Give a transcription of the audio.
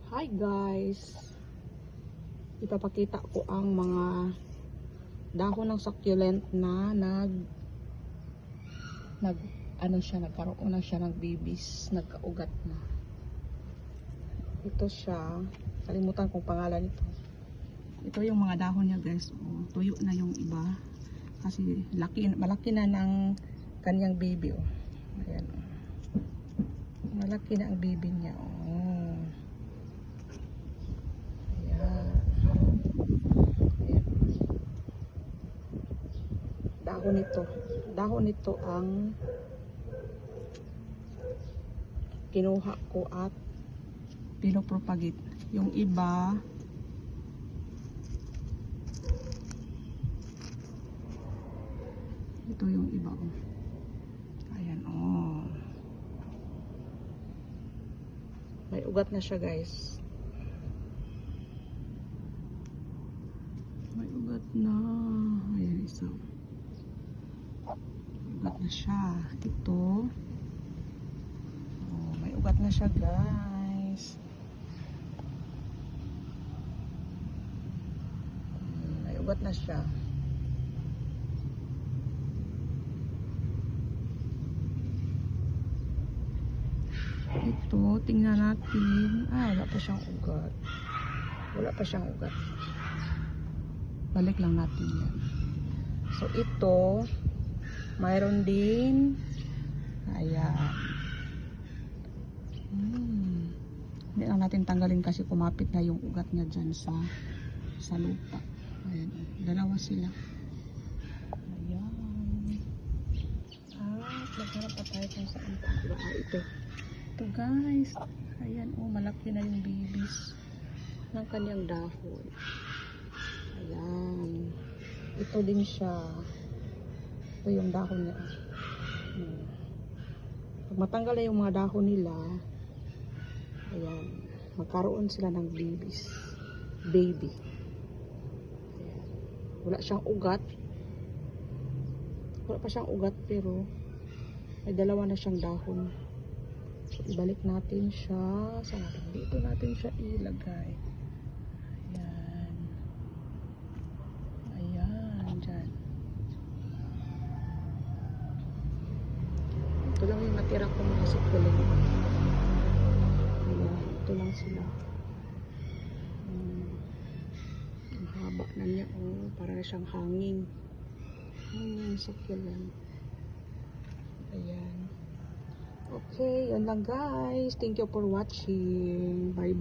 Hi guys, ipapakita ko ang mga dahon ng succulent na nagkaroon na siya ng babies, nagkaugat na. Ito siya, kalimutan kong pangalan nito. Ito yung mga dahon niya guys. Tuyo na yung iba kasi malaki na ng kanyang baby. Ayan. Malaki na ang baby niya. Dahon nito ang kinuha ko at pinopropagate. Yung iba ito yung iba ayan may ugat na siya guys, may ugat na. Ayan, isa ugat na siya. Ito may ugat na siya guys. May ugat na siya. Ito, tingnan natin. Wala pa siyang ugat. Wala pa siyang ugat. Balik lang natin yan. So, ito, mayroon din. Ayan. Hindi lang natin tanggalin kasi kumapit na yung ugat niya dyan sa lupa. Ayan. Dalawa sila. Ayan. Magharap pa tayo kung saan pa. Ito. Ito guys. Ayan. Malaki na yung babies ng kanyang dahon. Ayan. Ito din siya. Ito yung dahon niya. Pag matanggal na yung mga dahon nila, ayan, magkaroon sila ng baby. Ayan. Wala siyang ugat. Wala pa siyang ugat pero may dalawa na siyang dahon. So, ibalik natin siya. Dito natin siya ilagay. Ayan. Ayan, dyan. Ito lang yung natira ko mga succulent. Ayan, ito lang sila. Ang haba na niya. Para na siyang hangin. Succulent. Ayan. Okay, yun lang guys. Thank you for watching. Bye.